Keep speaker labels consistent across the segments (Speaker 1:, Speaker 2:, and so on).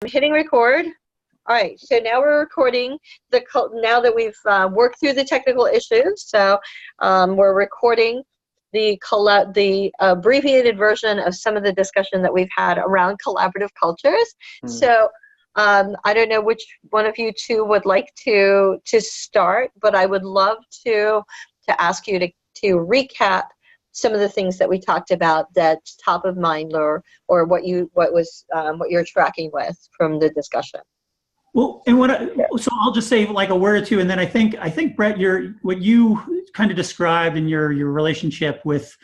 Speaker 1: Hitting record. All right, so now we're recording now that we've worked through the technical issues. So we're recording the abbreviated version of some of the discussion that we've had around collaborative cultures. So I don't know which one of you two would like to start, but I would love to ask you to recap some of the things that we talked about that's top of mind, or what you're tracking with from the discussion.
Speaker 2: Well, and so I'll just say like a word or two, and then I think Brett, what you kind of described in your relationship with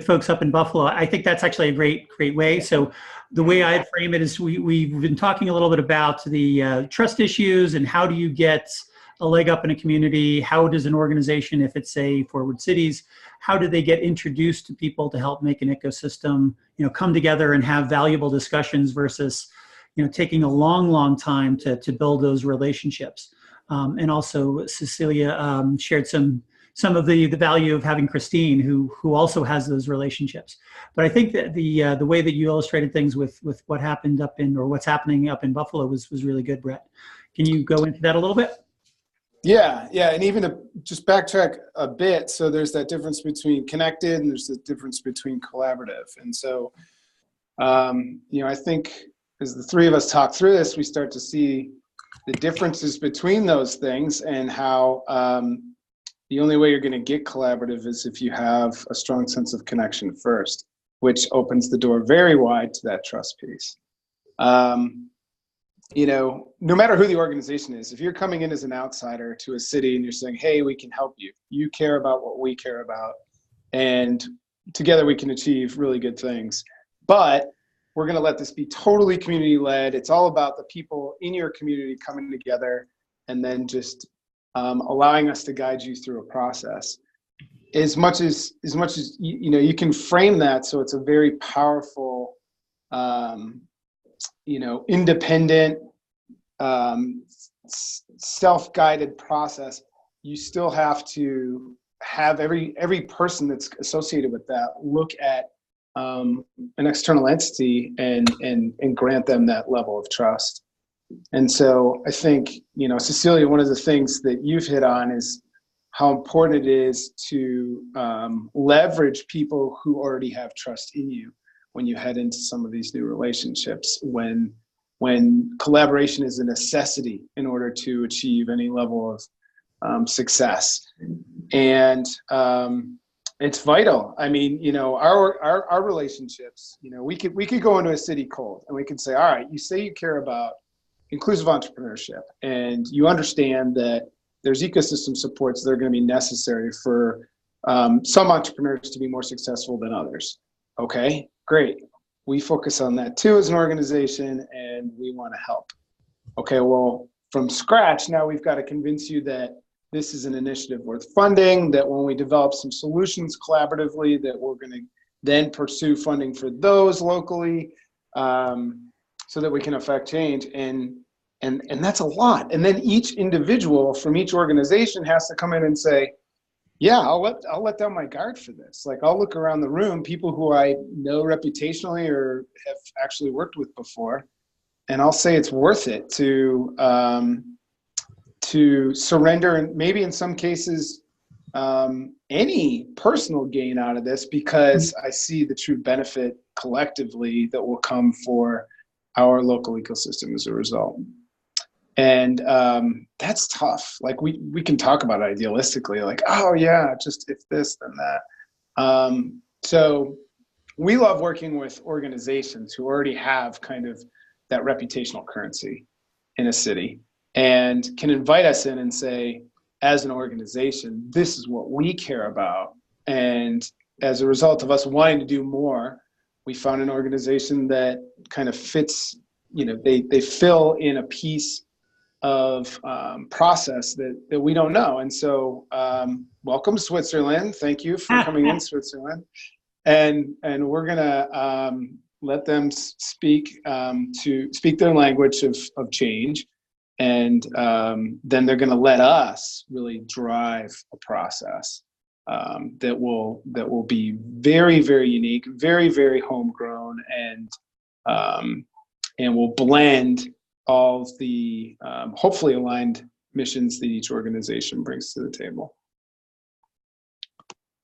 Speaker 2: folks up in Buffalo, I think that's actually a great way. So the way I'd frame it is we've been talking a little bit about the trust issues and how do you get a leg up in a community? How does an organization, if it's say Forward Cities, how do they get introduced to people to help make an ecosystem, come together and have valuable discussions versus, taking a long time to build those relationships. And also Cecilia shared some of the value of having Christine, who also has those relationships. But I think that the way that you illustrated things with what happened what's happening up in Buffalo was really good, Brett. Can you go into that a little bit?
Speaker 3: Yeah, and even to just backtrack a bit, so there's that difference between connected and there's the difference between collaborative. And so, I think as the three of us talk through this, we start to see the differences between those things and how the only way you're going to get collaborative is if you have a strong sense of connection first, which opens the door very wide to that trust piece. No matter who the organization is, if you're coming in as an outsider to a city and you're saying, hey, we can help you, you care about what we care about, and together we can achieve really good things. But we're going to let this be totally community-led. It's all about the people in your community coming together and then just allowing us to guide you through a process. As much as you can frame that so it's a very powerful, independent, self-guided process, you still have to have every person that's associated with that look at an external entity and grant them that level of trust. And so I think, Cecilia, one of the things that you've hit on is how important it is to leverage people who already have trust in you when you head into some of these new relationships, when collaboration is a necessity in order to achieve any level of success. And it's vital. I mean, our relationships, we could go into a city cold and we could say, all right, you say you care about inclusive entrepreneurship and you understand that there's ecosystem supports that are going to be necessary for some entrepreneurs to be more successful than others. Okay, great. We focus on that too as an organization and we want to help. Okay, well, from scratch, now we've got to convince you that this is an initiative worth funding, that when we develop some solutions collaboratively, that we're going to then pursue funding for those locally so that we can affect change. And that's a lot. And then each individual from each organization has to come in and say, yeah, I'll let down my guard for this. Like, I'll look around the room, people who I know reputationally or have actually worked with before, and I'll say it's worth it to surrender, and maybe in some cases any personal gain out of this, because I see the true benefit collectively that will come for our local ecosystem as a result. And that's tough. Like we can talk about it idealistically, like, oh yeah, just if this, then that. So we love working with organizations who already have kind of that reputational currency in a city and can invite us in and say, as an organization, this is what we care about. And as a result of us wanting to do more, we found an organization that kind of fits, they fill in a piece of process that we don't know. And so welcome Switzerland. Thank you for coming in, Switzerland. And we're gonna let them speak their language of change. And then they're gonna let us really drive a process that will be very, very unique, very, very homegrown, and will blend all of the hopefully aligned missions that each organization brings to the table.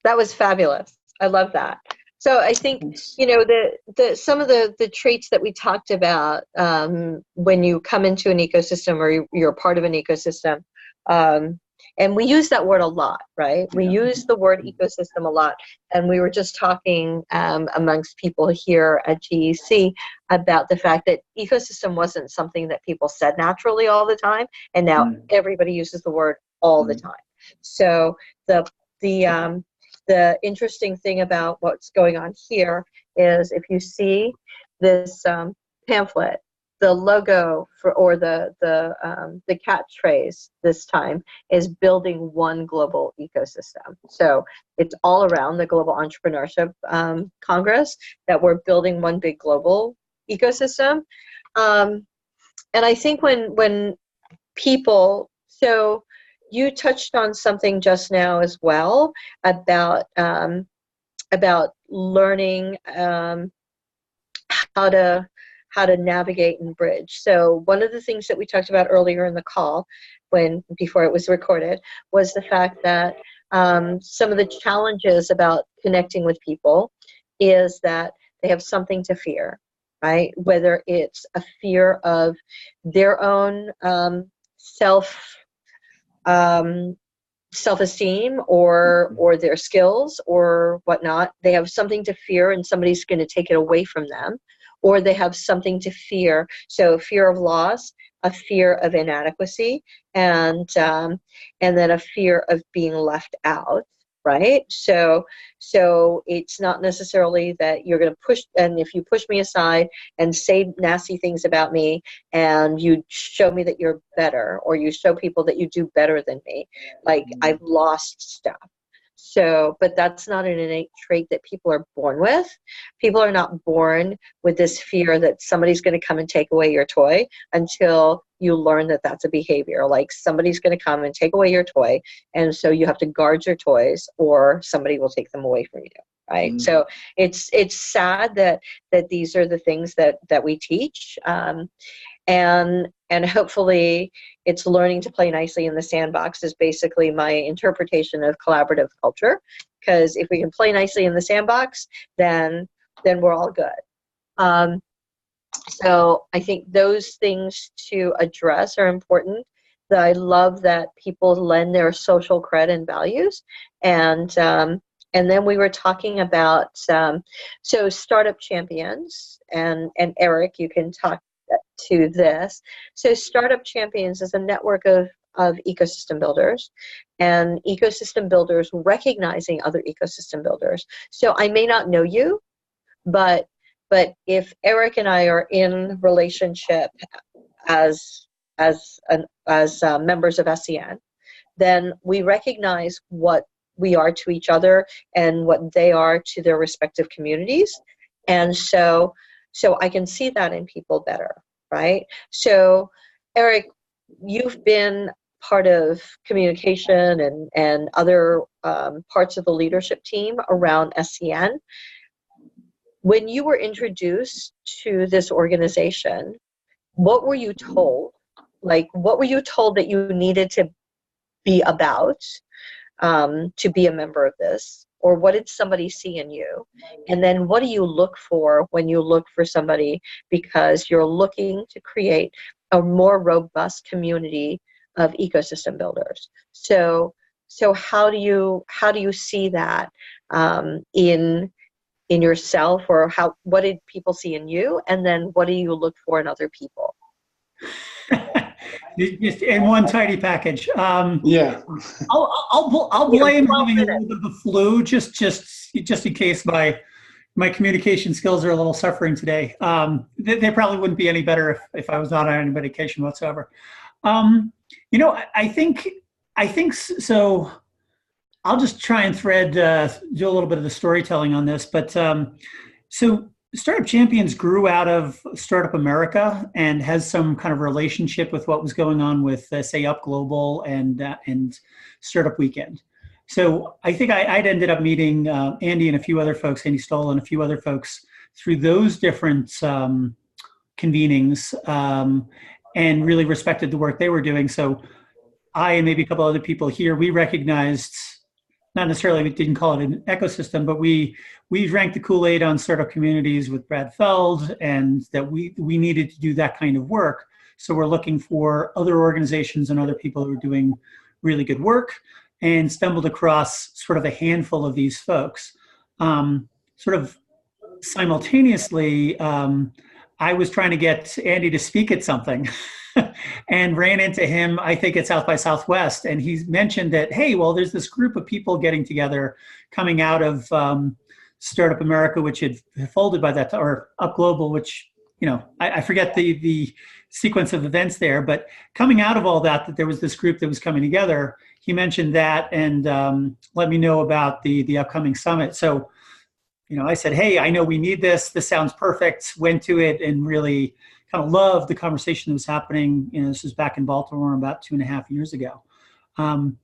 Speaker 1: That was fabulous. I love that. So I think,
Speaker 3: Thanks.
Speaker 1: you know, the some of the traits that we talked about when you come into an ecosystem or you're part of an ecosystem, and we use that word a lot, right? We use the word ecosystem a lot. And we were just talking amongst people here at GEC about the fact that ecosystem wasn't something that people said naturally all the time. And now everybody uses the word all the time. So the interesting thing about what's going on here is if you see this pamphlet, the logo for, or the catchphrase this time is building one global ecosystem. So it's all around the Global Entrepreneurship Congress that we're building one big global ecosystem. And I think when people, so you touched on something just now as well about learning how to navigate and bridge. So one of the things that we talked about earlier in the call, before it was recorded, was the fact that some of the challenges about connecting with people is that they have something to fear, right? Whether it's a fear of their own self-esteem or their skills or whatnot. They have something to fear and somebody's going to take it away from them, or they have something to fear. So fear of loss, a fear of inadequacy, and then a fear of being left out, right? So it's not necessarily that you're going to push, and if you push me aside and say nasty things about me and you show me that you're better, or you show people that you do better than me, like I've lost stuff. So, but that's not an innate trait that people are born with. People are not born with this fear that somebody's going to come and take away your toy until you learn that that's a behavior. Like somebody's going to come and take away your toy, and so you have to guard your toys or somebody will take them away from you, right? So it's sad that these are the things that we teach. And hopefully it's learning to play nicely in the sandbox is basically my interpretation of collaborative culture. Because if we can play nicely in the sandbox, then we're all good. So I think those things to address are important. That I love that people lend their social cred and values. And then we were talking about, so startup champions, and Eric, you can talk to this. So Startup Champions is a network of ecosystem builders, and ecosystem builders recognizing other ecosystem builders. So I may not know you, but if Eric and I are in relationship as members of SEN, then we recognize what we are to each other and what they are to their respective communities. And so I can see that in people better. Right? So, Eric, you've been part of communication and other parts of the leadership team around SCN. When you were introduced to this organization, what were you told? Like, what were you told that you needed to be about to be a member of this? Or what did somebody see in you? And then what do you look for when you look for somebody, because you're looking to create a more robust community of ecosystem builders? So how do you see that in yourself, or what did people see in you? And then what do you look for in other people?
Speaker 2: Just in one tiny package.
Speaker 3: Yeah.
Speaker 2: I'll blame having a little bit of the flu, just in case my communication skills are a little suffering today. They probably wouldn't be any better if I was not on any medication whatsoever. You know, I think so. I'll just try and do a little bit of the storytelling on this, but so Startup Champions grew out of Startup America and has some kind of relationship with what was going on with, say, Up Global and Startup Weekend. So I think I'd ended up meeting Andy and a few other folks, Andy Stoll and a few other folks through those different convenings. and really respected the work they were doing. So I and maybe a couple other people here, we recognized, not necessarily, we didn't call it an ecosystem, but we drank the Kool-Aid on startup communities with Brad Feld, and that we needed to do that kind of work. So we're looking for other organizations and other people who are doing really good work, and stumbled across sort of a handful of these folks. Sort of simultaneously, I was trying to get Andy to speak at something and ran into him, I think at South by Southwest. And he mentioned that, hey, well, there's this group of people getting together coming out of Startup America, which had folded by that, or Up Global, which, I forget the sequence of events there, but coming out of all that there was this group that was coming together. He mentioned that and let me know about the upcoming summit. So, I said, hey, I know we need this. This sounds perfect. Went to it and really kind of loved the conversation that was happening. This was back in Baltimore about 2.5 years ago. And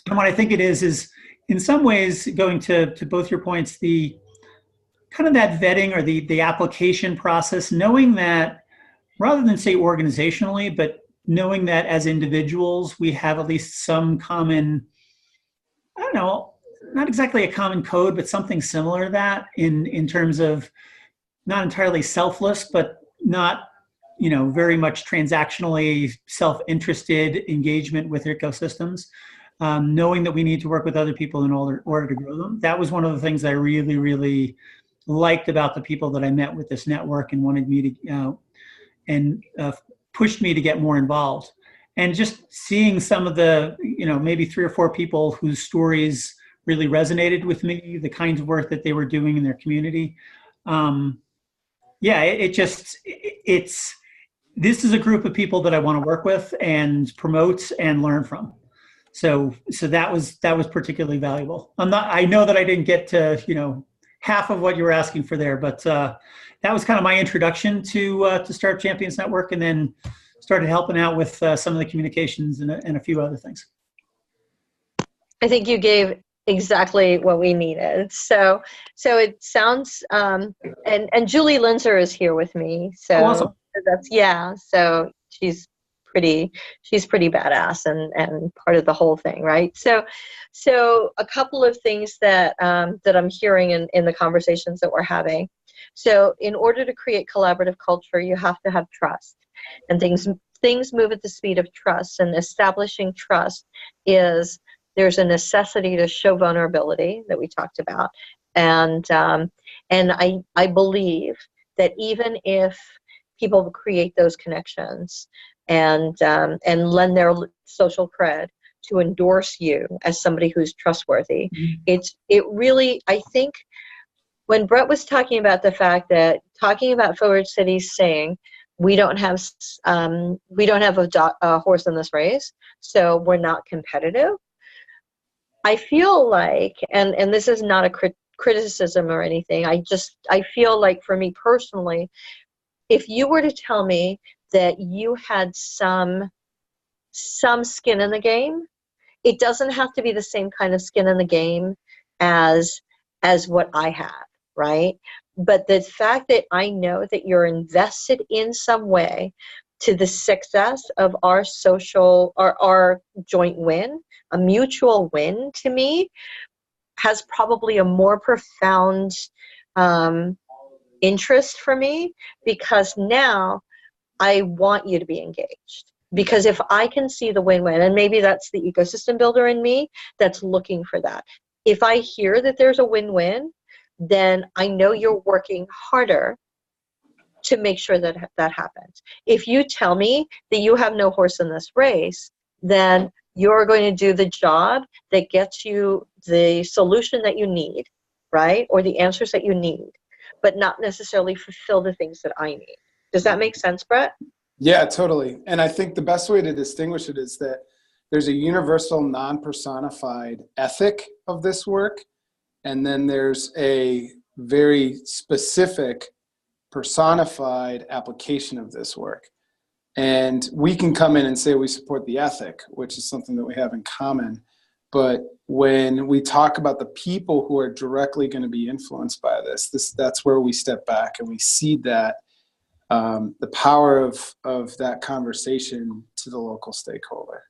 Speaker 2: what I think it is in some ways, going to both your points, the kind of that vetting or the application process, knowing that rather than say organizationally, but knowing that as individuals, we have at least some common, I don't know, not exactly a common code, but something similar to that in terms of not entirely selfless, but not, very much transactionally self-interested engagement with ecosystems. Knowing that we need to work with other people in order to grow them. That was one of the things I really, really liked about the people that I met with this network and wanted me to, pushed me to get more involved. And just seeing some of the, maybe 3 or 4 people whose stories really resonated with me, the kinds of work that they were doing in their community. This is a group of people that I want to work with and promote and learn from. So that was particularly valuable. I know that I didn't get to, half of what you were asking for there, but that was kind of my introduction to Startup Champions Network, and then started helping out with some of the communications and a few other things.
Speaker 1: I think you gave exactly what we needed. So it sounds, and Julie Linzer is here with me. So
Speaker 2: awesome.
Speaker 1: So she's pretty badass and part of the whole thing, right? So a couple of things that I'm hearing in the conversations that we're having. So in order to create collaborative culture, you have to have trust, and things move at the speed of trust. And establishing trust there's a necessity to show vulnerability that we talked about, and I believe that even if people create those connections and lend their social cred to endorse you as somebody who's trustworthy, it really, I think, when Brett was talking about the fact that talking about Forward Cities saying we don't have a horse in this race, so we're not competitive. I feel like, and this is not a criticism or anything, I feel like for me personally, if you were to tell me that you had some skin in the game, it doesn't have to be the same kind of skin in the game as what I have, right? But the fact that I know that you're invested in some way to the success of our social or our joint win, a mutual win, to me has probably a more profound interest for me, because now I want you to be engaged. Because if I can see the win-win, and maybe that's the ecosystem builder in me that's looking for that. If I hear that there's a win-win, then I know you're working harder to make sure that happens. If you tell me that you have no horse in this race, then you're going to do the job that gets you the solution that you need, right? Or the answers that you need, but not necessarily fulfill the things that I need. Does that make sense, Brett?
Speaker 3: Yeah, totally. And I think the best way to distinguish it is that there's a universal non-personified ethic of this work. And then there's a very specific personified application of this work. And we can come in and say we support the ethic, which is something that we have in common. But when we talk about the people who are directly going to be influenced by that's where we step back and we seed that the power of that conversation to the local stakeholder.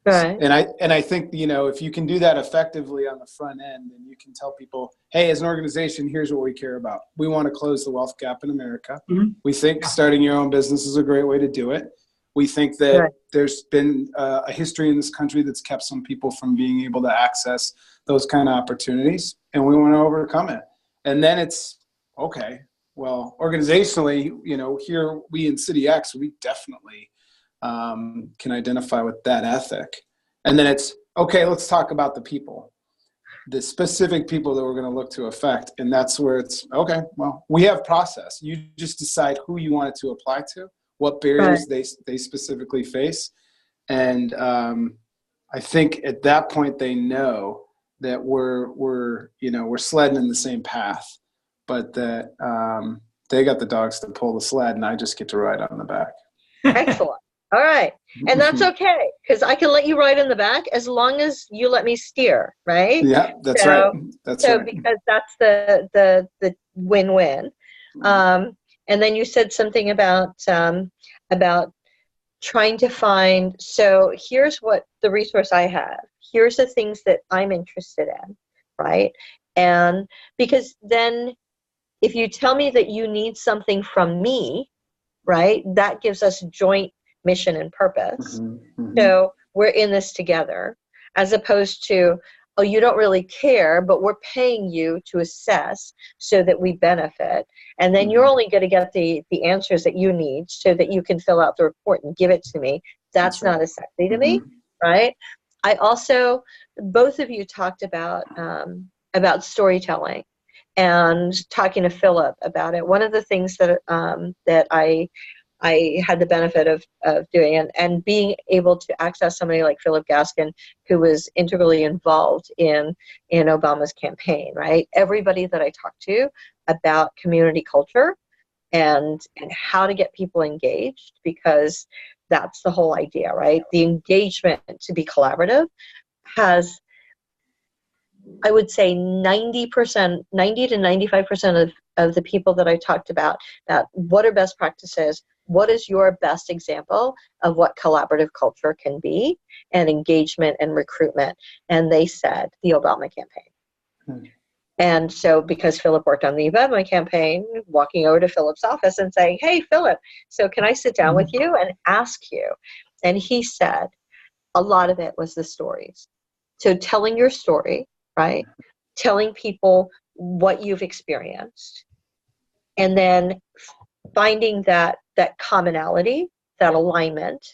Speaker 1: Right.
Speaker 3: And I think, if you can do that effectively on the front end, then you can tell people, hey, as an organization, here's what we care about. We want to close the wealth gap in America.
Speaker 2: Mm-hmm.
Speaker 3: We think starting your own business is a great way to do it. We think that
Speaker 1: Right.
Speaker 3: there's been a history in this country that's kept some people from being able to access those kind of opportunities, and we want to overcome it. And then it's, okay, well, organizationally, here we in City X, we definitely can identify with that ethic. And then it's, okay, let's talk about the people, the specific people that we're going to look to affect. And that's where it's, okay, well, we have process. You just decide who you want it to apply to, what barriers they specifically face. And I think at that point they know that we're sledding in the same path, but that they got the dogs to pull the sled and I just get to ride on the back.
Speaker 1: Excellent. All right. And that's okay, because I can let you ride in the back as long as you let me steer, right?
Speaker 3: Yeah, that's right. That's right.
Speaker 1: Because that's the win-win. And then you said something about trying to find, so here's what the resource I have. Here's the things that I'm interested in, right? And because then if you tell me that you need something from me, right, that gives us joint mission and purpose.
Speaker 3: Mm-hmm, mm-hmm.
Speaker 1: So we're in this together, as opposed to, oh, you don't really care, but we're paying you to assess so that we benefit. And then you're only going to get the answers that you need so that you can fill out the report and give it to me. That's not as sexy to me, right? I also, both of you talked about storytelling and talking to Philip about it. One of the things that I had the benefit of doing and being able to access somebody like Philip Gaskin, who was integrally involved in Obama's campaign, right? Everybody that I talked to about community culture and how to get people engaged, because that's the whole idea, right? The engagement to be collaborative has, I would say 90 to 95% of the people that I talked about what are best practices, what is your best example of what collaborative culture can be, and engagement and recruitment. And they said the Obama campaign. And so because Philip worked on the Obama campaign, walking over to Philip's office and saying, hey, Philip, so can I sit down with you and ask you? And he said a lot of it was the stories. So telling your story, right? Telling people what you've experienced, and then finding that commonality, that alignment,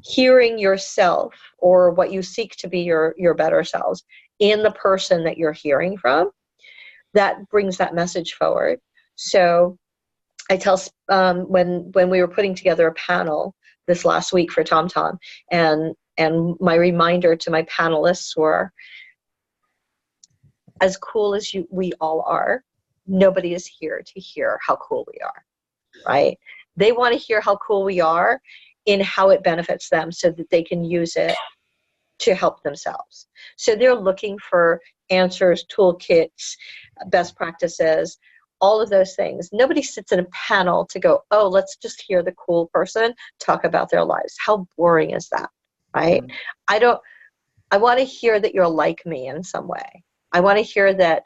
Speaker 1: hearing yourself or what you seek to be your better selves in the person that you're hearing from, that brings that message forward. So I tell when we were putting together a panel this last week for TomTom, and my reminder to my panelists were, as cool as we all are, nobody is here to hear how cool we are, right? They want to hear how cool we are in how it benefits them so that they can use it to help themselves. So they're looking for answers, toolkits, best practices, all of those things. Nobody sits in a panel to go, oh, let's just hear the cool person talk about their lives. How boring is that, right? I want to hear that you're like me in some way. I want to hear that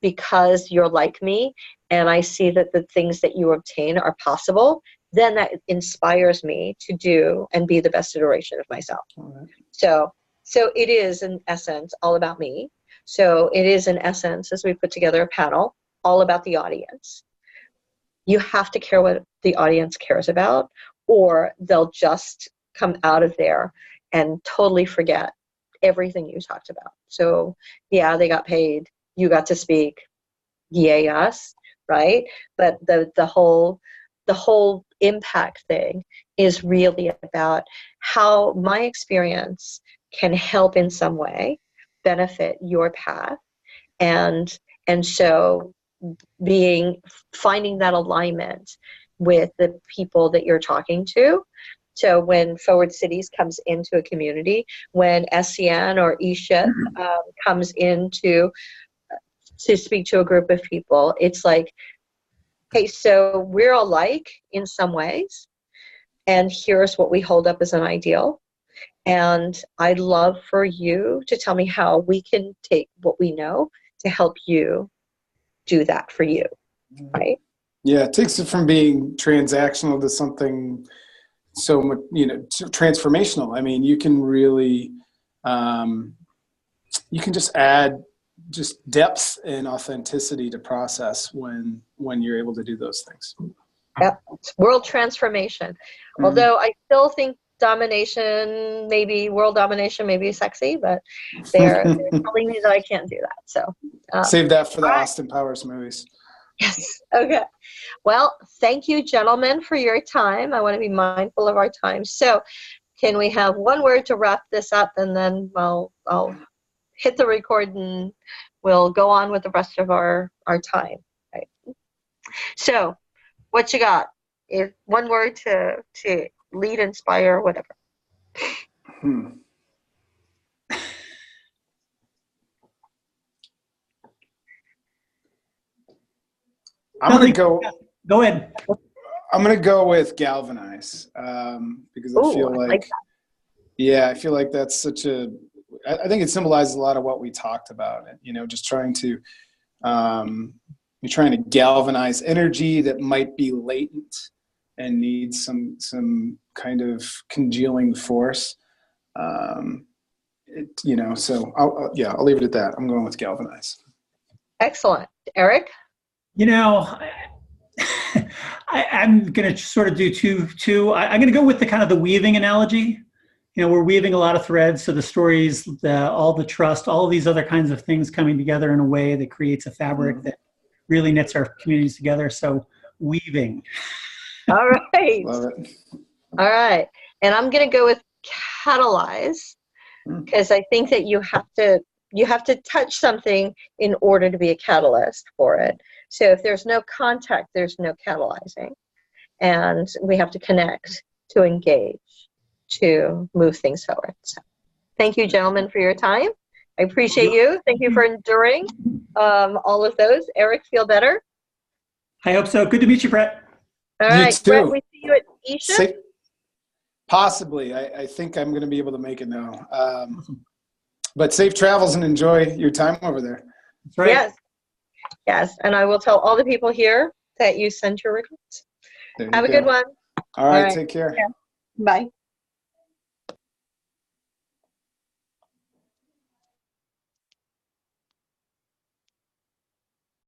Speaker 1: because you're like me and I see that the things that you obtain are possible, then that inspires me to do and be the best iteration of myself.
Speaker 3: Right.
Speaker 1: So it is in essence all about me. So it is in essence, as we put together a panel, all about the audience. You have to care what the audience cares about, or they'll just come out of there and totally forget everything you talked about. So yeah, they got paid, you got to speak, yay us, right? But the whole impact thing is really about how my experience can help in some way benefit your path, and so finding that alignment with the people that you're talking to. So when Forward Cities comes into a community, when SCN or ESHIP comes in to speak to a group of people, it's like hey, so we're alike in some ways, and here's what we hold up as an ideal. And I'd love for you to tell me how we can take what we know to help you do that for you, right?
Speaker 3: Yeah, it takes it from being transactional to something so much, transformational. I mean, you can really, you can just add just depth and authenticity to process when you're able to do those things.
Speaker 1: Yep. It's world transformation.
Speaker 3: Mm-hmm.
Speaker 1: Although I still think domination, maybe world domination may be sexy, but they're telling me that I can't do that. So
Speaker 3: save that for the
Speaker 1: all right.
Speaker 3: Austin Powers movies.
Speaker 1: Yes. Okay. Well, thank you, gentlemen, for your time. I want to be mindful of our time. So can we have one word to wrap this up, and then I'll hit the record and we'll go on with the rest of our time. Right. So what you got? If one word to lead, inspire, whatever.
Speaker 3: I'm going to go.
Speaker 2: Go ahead.
Speaker 3: I'm going to go with galvanize because I feel like I feel like that's such a. I think it symbolizes a lot of what we talked about. Just trying to, you're trying to galvanize energy that might be latent and needs some kind of congealing force. So I'll leave it at that. I'm going with galvanize. Excellent.
Speaker 1: Eric?
Speaker 2: I'm going to sort of do two. I'm going to go with the kind of the weaving analogy. We're weaving a lot of threads. So the stories, all the trust, all of these other kinds of things coming together in a way that creates a fabric that really knits our communities together. So weaving.
Speaker 1: All right.
Speaker 3: Love it.
Speaker 1: All right. And I'm going to go with catalyze, because I think that you have to touch something in order to be a catalyst for it. So if there's no contact, there's no catalyzing. And we have to connect to engage to move things forward. So thank you, gentlemen, for your time. I appreciate you. Thank you for enduring all of those. Eric, feel better?
Speaker 2: I hope so. Good to meet you, Brett.
Speaker 1: All right,
Speaker 3: You too.
Speaker 1: Brett, we see you at ESHIP?
Speaker 3: Possibly. I think I'm going to be able to make it now. But safe travels and enjoy your time over there.
Speaker 2: That's right.
Speaker 1: Yes. And I will tell all the people here that you sent your regards. Have a good one.
Speaker 3: All right. Take care.
Speaker 1: Yeah. Bye.